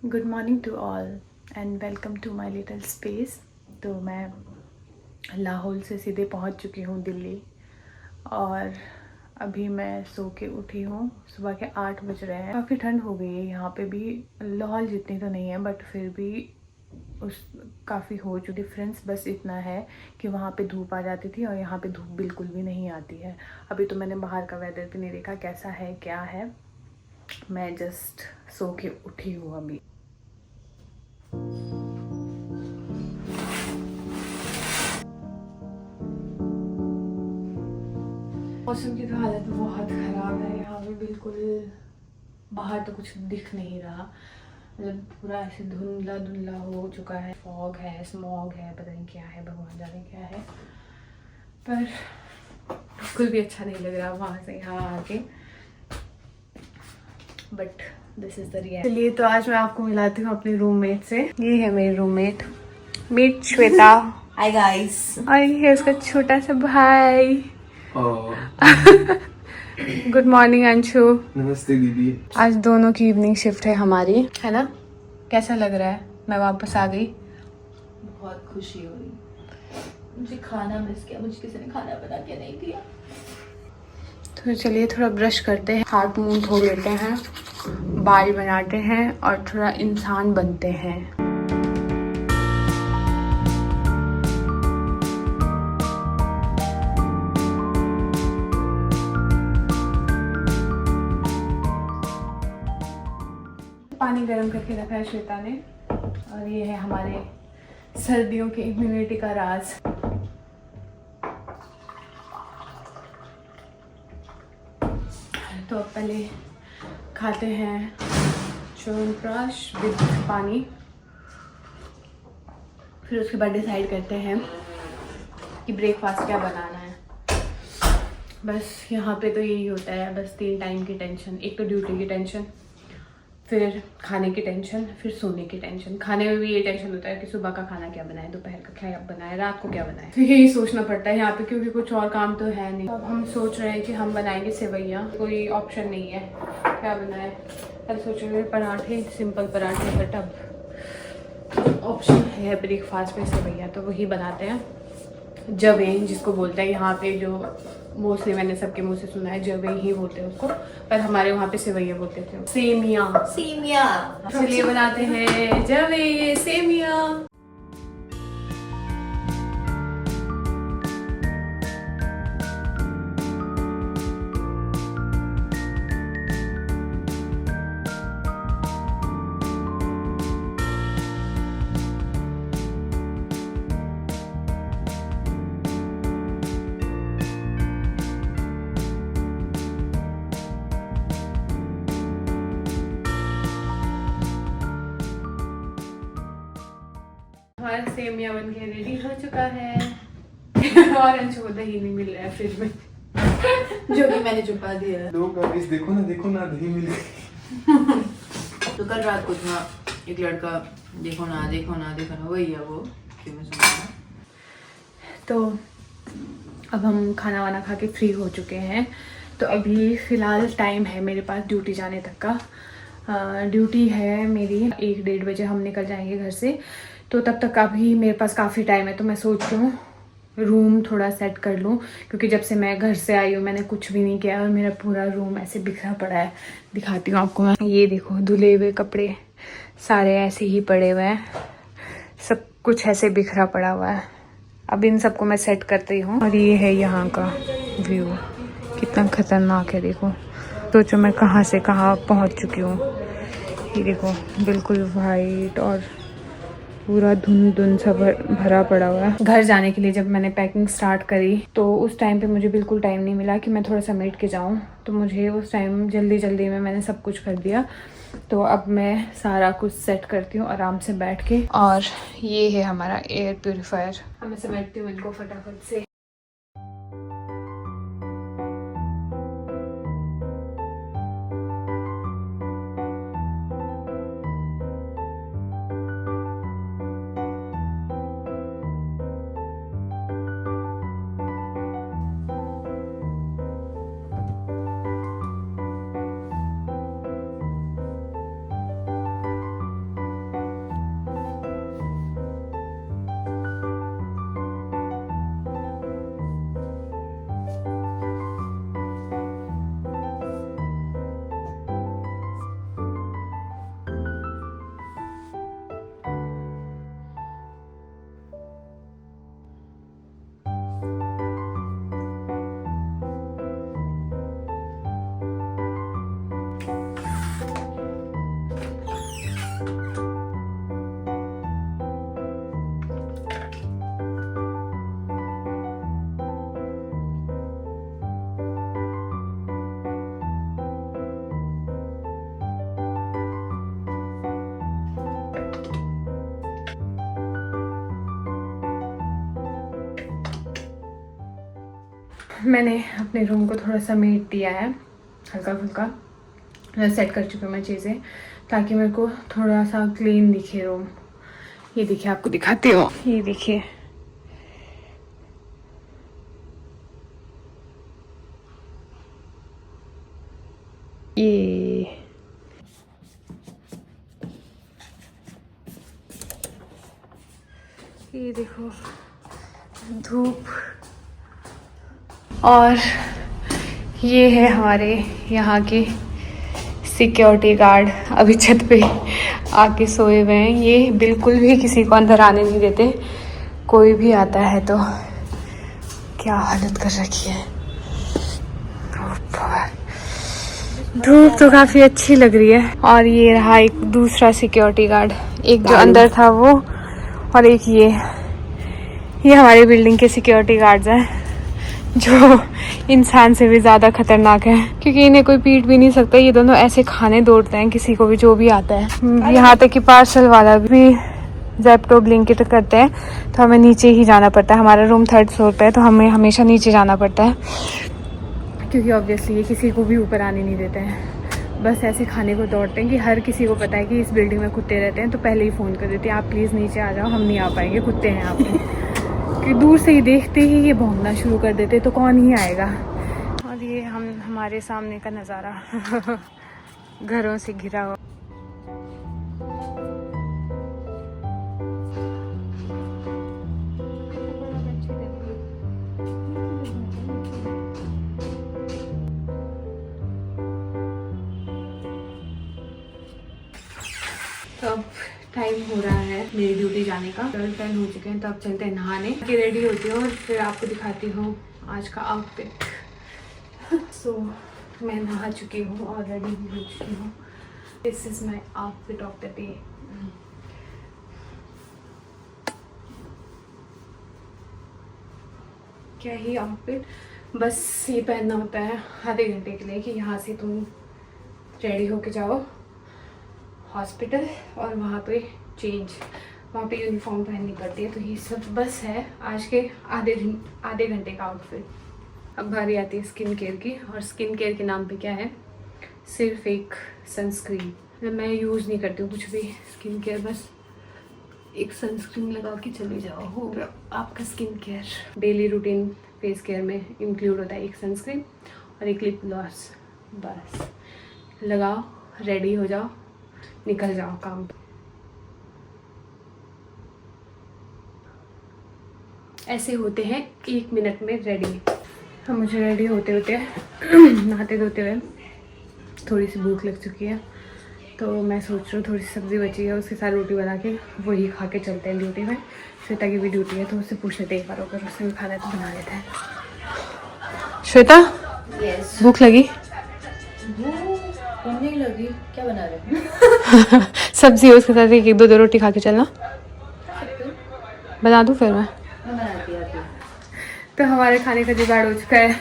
Good morning to all and welcome to my little space. तो मैं लाहौल से सीधे पहुंच चुकी हूं दिल्ली और अभी मैं सो के उठी हूं। सुबह के 8 बज रहे हैं। काफ़ी ठंड हो गई है यहाँ पे भी। लाहौल जितनी तो नहीं है बट फिर भी उस काफ़ी हो जो डिफरेंस बस इतना है कि वहाँ पे धूप आ जाती थी और यहाँ पे धूप बिल्कुल भी नहीं आती है। अभी तो मैंने बाहर का वेदर भी नहीं देखा कैसा है क्या है। मैं जस्ट सो के उठी हूँ अभी। मौसम की तो हालत बहुत ख़राब है यहाँ पे। बिल्कुल बाहर तो कुछ दिख नहीं रहा। मतलब पूरा ऐसे धुंधला धुंधला हो चुका है। फॉग है, स्मॉग है, पता नहीं क्या है, भगवान जाने क्या है। पर बिल्कुल भी अच्छा नहीं लग रहा वहाँ से यहाँ आके। But this is the reality. चलिए तो आज मैं आपको मिलाती हूँ अपनी रूममेट से। ये है मेरी roommate meet Shweta. Hi guys. और ये है उसका छोटा सा भाई। Good morning Anshu. नमस्ते दीदी। आज दोनों की इवनिंग शिफ्ट है हमारी, है ना? कैसा लग रहा है मैं वापस आ गई? बहुत खुशी हो रही। मुझे खाना मिस किया, मुझे किसी ने खाना बना के नहीं दिया। तो चलिए थोड़ा ब्रश करते हैं, हाथ मुंह धो लेते हैं, बाल बनाते हैं और थोड़ा इंसान बनते हैं। पानी गर्म करके रखा है श्वेता ने और ये है हमारे सर्दियों की इम्यूनिटी का राज। तो अब पहले खाते हैं च्यवनप्राश विद पानी, फिर उसके बाद डिसाइड करते हैं कि ब्रेकफास्ट क्या बनाना है। बस यहाँ पे तो यही होता है, बस 3 टाइम की टेंशन। एक तो ड्यूटी की टेंशन, फिर खाने की टेंशन, फिर सोने की टेंशन। खाने में भी ये टेंशन होता है कि सुबह का खाना क्या बनाए, दोपहर का क्या बनाए, रात को क्या बनाए। तो यही सोचना पड़ता है यहाँ पे क्योंकि कुछ और काम तो है नहीं। अब हम सोच रहे हैं कि हम बनाएंगे सेवैयाँ। कोई ऑप्शन नहीं है क्या बनाए। कल सोच रहे हैं पराठे, सिंपल पराठे, बट अब ऑप्शन है ब्रेकफास्ट में सेवैयाँ, तो वही बनाते हैं। जवे जिसको बोलते हैं यहाँ पे, जो मोस्टली मैंने सबके मुंह से सुना है जवे ही बोलते हैं उसको, पर हमारे वहाँ पे सेवैया बोलते थे। सेमिया सेमिया। चलिए बनाते हैं जवे सेमिया। हमारा सेमिया बन के रेडी हो चुका है। और अंशु को दही नहीं मिल रहा है फ्रिज में, जो कि मैंने छुपा दिया है। लोग गाइस देखो ना दही मिल गई। तो कल रात को था एक लड़का, देखो ना वही है वो कि मैं सुन रहा। तो अब हम खाना वाना खा के फ्री हो चुके हैं। तो अभी फ़िलहाल टाइम है मेरे पास ड्यूटी जाने तक का। ड्यूटी है मेरी 1-1:30 बजे हम निकल जाएंगे घर से। तो तब तक अभी मेरे पास काफ़ी टाइम है। तो मैं सोच रही हूँ रूम थोड़ा सेट कर लूँ क्योंकि जब से मैं घर से आई हूँ मैंने कुछ भी नहीं किया और मेरा पूरा रूम ऐसे बिखरा पड़ा है। दिखाती हूँ आपको मैं। ये देखो धुले हुए कपड़े सारे ऐसे ही पड़े हुए हैं, सब कुछ ऐसे बिखरा पड़ा हुआ है। अब इन सबको मैं सेट करती हूँ। और ये है यहाँ का व्यू, कितना खतरनाक है देखो। सोचो मैं कहाँ से कहाँ पहुँच चुकी हूँ। ये देखो बिल्कुल वाइट और पूरा धुंध सा भरा पड़ा हुआ है। घर जाने के लिए जब मैंने पैकिंग स्टार्ट करी तो उस टाइम पे मुझे बिल्कुल टाइम नहीं मिला कि मैं थोड़ा समेट के जाऊँ। तो मुझे उस टाइम जल्दी में मैंने सब कुछ कर दिया। तो अब मैं सारा कुछ सेट करती हूँ आराम से बैठ के। और ये है हमारा एयर प्योरीफायर। अब मैं समेटती हूँ इनको फटाफट से। मैंने अपने रूम को थोड़ा समेट दिया है, हल्का फुल्का सेट कर चुकी हूँ मैं चीज़ें, ताकि मेरे को थोड़ा सा क्लीन दिखे रूम। ये देखिए, आपको दिखाती हूँ, ये देखिए, ये देखो धूप। और ये है हमारे यहाँ के सिक्योरिटी गार्ड, अभी छत पे आके सोए हुए हैं। ये बिल्कुल भी किसी को अंदर आने नहीं देते, कोई भी आता है तो। क्या हालत कर रखी है, धूप तो काफी अच्छी लग रही है। और ये रहा एक दूसरा सिक्योरिटी गार्ड, एक जो अंदर था वो, और एक ये हमारी बिल्डिंग के सिक्योरिटी गार्ड्स हैं, जो इंसान से भी ज़्यादा खतरनाक है, क्योंकि इन्हें कोई पीट भी नहीं सकता। ये दोनों ऐसे खाने दौड़ते हैं किसी को भी जो भी आता है। यहाँ तक कि पार्सल वाला भी ज़ेप्टो ब्लिंकिट करते हैं, तो हमें नीचे ही जाना पड़ता है। हमारा रूम 3rd फ्लोर पे है, तो हमें हमेशा नीचे जाना पड़ता है, क्योंकि ऑब्वियसली ये किसी को भी ऊपर आने नहीं देते हैं। बस ऐसे खाने को दौड़ते हैं कि हर किसी को पता है कि इस बिल्डिंग में कुत्ते रहते हैं, तो पहले ही फ़ोन कर देते हैं, आप प्लीज़ नीचे आ जाओ, हम नहीं आ पाएंगे, कुत्ते हैं आप कि दूर से ही देखते ही ये भौंकना शुरू कर देते, तो कौन ही आएगा। और ये हमारे सामने का नज़ारा घरों से घिरा हुआ। तो अब टाइम हो रहा है मेरी ड्यूटी जाने का, 10 हो चुके हैं, तो अब चलते हैं नहाने के। रेडी होती हूँ और फिर आपको दिखाती हूँ आज का आउटफिट। सो मैं नहा चुकी हूँ और रेडी भी हो चुकी हूँ। This is my outfit of the day. क्या ही आउटफिट, बस ये पहनना होता है आधे घंटे के लिए, कि यहाँ से तुम रेडी होके जाओ हॉस्पिटल और वहाँ पे वहाँ पे यूनिफॉर्म पहननी पड़ती है। तो ये सब बस है आज के आधे घंटे का आउटफिट। अब बारी आती है स्किन केयर की, और स्किन केयर के नाम पे क्या है, सिर्फ एक सनस्क्रीन। मैं यूज़ नहीं करती हूँ कुछ भी स्किन केयर, बस एक सनस्क्रीन लगा के चले जाओ, हो गया आपका skin care. Daily routine face care में इंक्लूड होता है एक सनस्क्रीन और एक लिप ग्लॉस। बस लगाओ, रेडी हो जाओ, निकल जाओ काम। ऐसे होते हैं 1 मिनट में रेडी। हम मुझे रेडी होते होते नहाते धोते हुए थोड़ी सी भूख लग चुकी है, तो मैं सोच रही हूँ थोड़ी सी सब्ज़ी बची है, उसके साथ रोटी बना के वही खा के चलते हैं ड्यूटी में। श्वेता की भी ड्यूटी है, तो उससे पूछ लेते एक बार, अगर उसने भी खाना है तो बना लेते हैं। श्वेता, यस, भूख लगी? भूख नहीं लगी, क्या बना रहे हो? सब्जी है, उसके साथ एक दो रोटी खा के चलना। बना दूँ फिर मैं? तो हमारे खाने का जुगाड़ हो चुका है,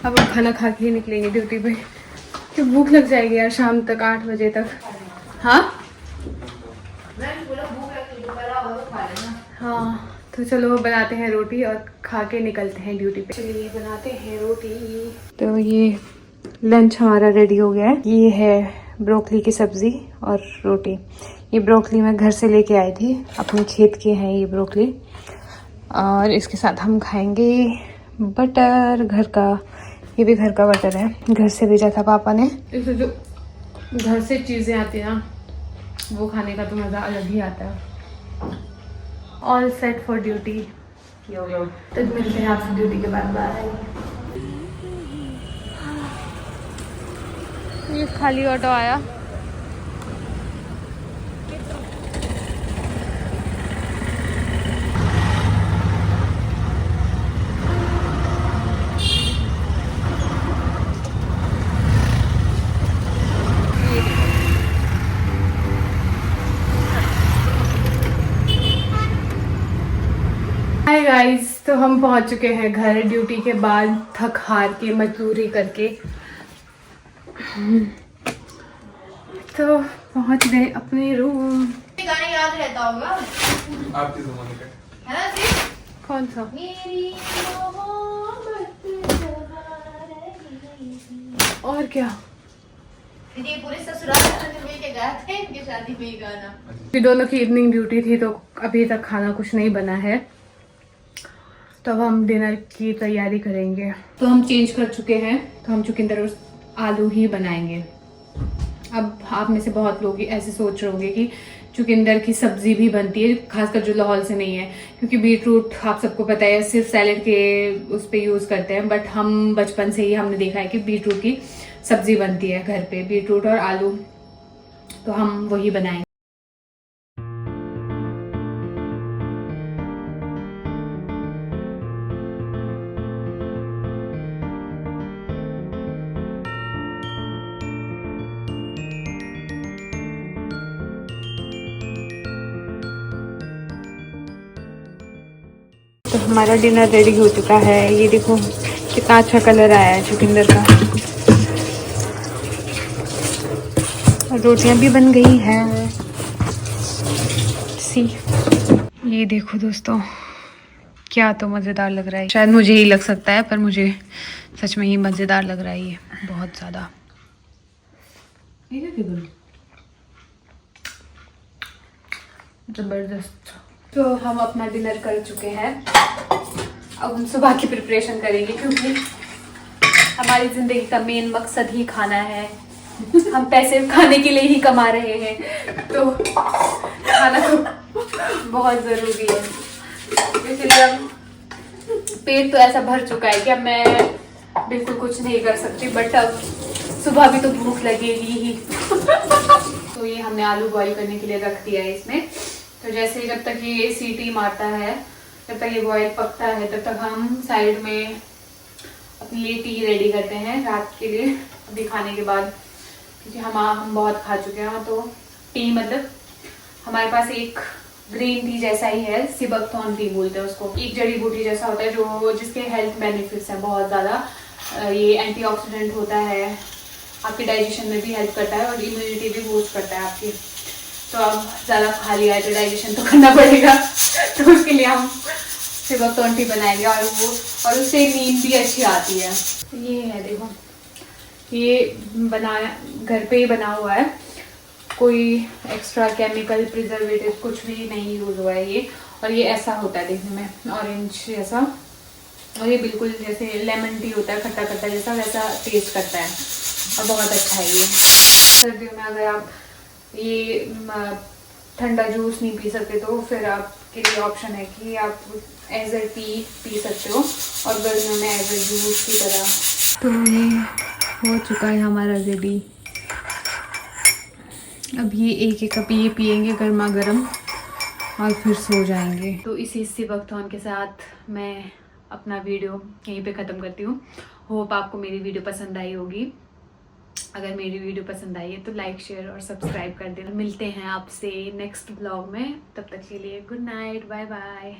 अब हम खाना खा के ही निकलेंगे ड्यूटी पे, क्योंकि भूख लग जाएगी यार शाम तक 8 बजे तक। हाँ हाँ, तो चलो बनाते हैं रोटी और खा के निकलते हैं ड्यूटी पे। चलिए बनाते हैं रोटी। तो ये लंच हमारा रेडी हो गया है। ये है ब्रोकली की सब्ज़ी और रोटी। ये ब्रोकली मैं घर से लेके आई थी, अपने खेत के हैं ये ब्रोकली। और इसके साथ हम खाएंगे बटर, घर का, ये भी घर का बटर है, घर से भेजा था पापा ने। इससे जो घर से चीज़ें आती हैं ना, वो खाने का तो मज़ा अलग ही आता है। All set for duty. यो तो मिलते हैं आपसे ड्यूटी के बाद। बाय। ये खाली ऑटो आया। हाय गाइस, तो हम पहुंच चुके हैं घर ड्यूटी के बाद, थक हार के मजदूरी करके। तो पहुंच गए अपने रूम। गाना याद रहता होगा आपके ज़माने का है ना? कौन सा? मेरी मोहब्बत और क्या, ये पूरे ससुराल मिल के गए थे इनकी शादी में ही गाना। ये दोनों की इवनिंग ड्यूटी थी तो अभी तक खाना कुछ नहीं बना है, तो अब हम डिनर की तैयारी करेंगे। तो हम चेंज कर चुके हैं, तो हम चुकंदर और आलू ही बनाएंगे। अब आप में से बहुत लोग ऐसे सोच रहे होंगे कि चुकंदर की सब्जी भी बनती है, खासकर जो लाहौल से नहीं है, क्योंकि बीट रूट आप सबको पता है सिर्फ सैलेड के उस पर यूज़ करते हैं, बट हम बचपन से ही हमने देखा है कि बीट रूट की सब्जी बनती है घर पे, बीट रूट और आलू, तो हम वही बनाएंगे। तो हमारा डिनर रेडी हो चुका है, ये देखो कितना अच्छा कलर आया है चुकंदर का, और रोटियां भी बन गई हैं। सी ये देखो दोस्तों, क्या तो मज़ेदार लग रहा है, शायद मुझे ही लग सकता है पर मुझे सच में ही मज़ेदार लग रहा है ये बहुत ज़्यादा। ज़बरदस्त। तो हम अपना डिनर कर चुके हैं, अब हम सुबह की प्रिपरेशन करेंगे, क्योंकि हमारी ज़िंदगी का मेन मकसद ही खाना है। हम पैसे खाने के लिए ही कमा रहे हैं, तो खाना तो बहुत ज़रूरी है। इसलिए अब पेट तो ऐसा भर चुका है कि अब मैं बिल्कुल कुछ नहीं कर सकती, बट अब सुबह भी तो भूख लगेगी ही। तो ये हमने आलू बॉईल करने के लिए रख दिया है इसमें, तो जैसे जब तक ये सीटी मारता है, जब तक ये बॉईल पकता है, तब तक हम साइड में अपने लिए टी रेडी करते हैं रात के लिए, अभी खाने के बाद, क्योंकि हम बहुत खा चुके हैं। तो टी मतलब हमारे पास एक ग्रीन टी जैसा ही है, सिबकथॉर्न टी बोलते हैं उसको, एक जड़ी बूटी जैसा होता है जो जिसके हेल्थ बेनिफिट्स हैं बहुत ज़्यादा। ये एंटीऑक्सीडेंट होता है, आपके डाइजेशन में भी हेल्प करता है और इम्यूनिटी भी बूस्ट करता है आपकी। तो अब ज़्यादा खा लिया है तो डाइजेशन तो करना पड़ेगा, तो उसके लिए हम सिबकथॉर्न टी बनाएंगे, और उससे नींद भी अच्छी आती है। ये है देखो, ये बनाया घर पे ही बना हुआ है, कोई एक्स्ट्रा केमिकल प्रिजर्वेटिव कुछ भी नहीं यूज़ हुआ है ये, और ये ऐसा होता है देखने में ऑरेंज जैसा, और ये बिल्कुल जैसे लेमन टी होता है खट्टा खट्टा जैसा, वैसा टेस्ट करता है और बहुत अच्छा है ये। सर्दियों में अगर आप ये ठंडा जूस नहीं पी सकते तो फिर आपके लिए ऑप्शन है कि आप एज अ टी पी सकते हो, और गर्मियों में एज अ जूस की तरह। तो ये हो चुका है हमारा रेडी, अब ये एक कप ये पियेंगे गर्मा गर्म और फिर सो जाएंगे। तो इसी सिबकथॉर्न के साथ मैं अपना वीडियो यहीं पे ख़त्म करती हूँ। होप आपको मेरी वीडियो पसंद आई होगी। अगर मेरी वीडियो पसंद आई है तो लाइक शेयर और सब्सक्राइब कर देना। मिलते हैं आपसे नेक्स्ट ब्लॉग में, तब तक के लिए गुड नाइट, बाय बाय।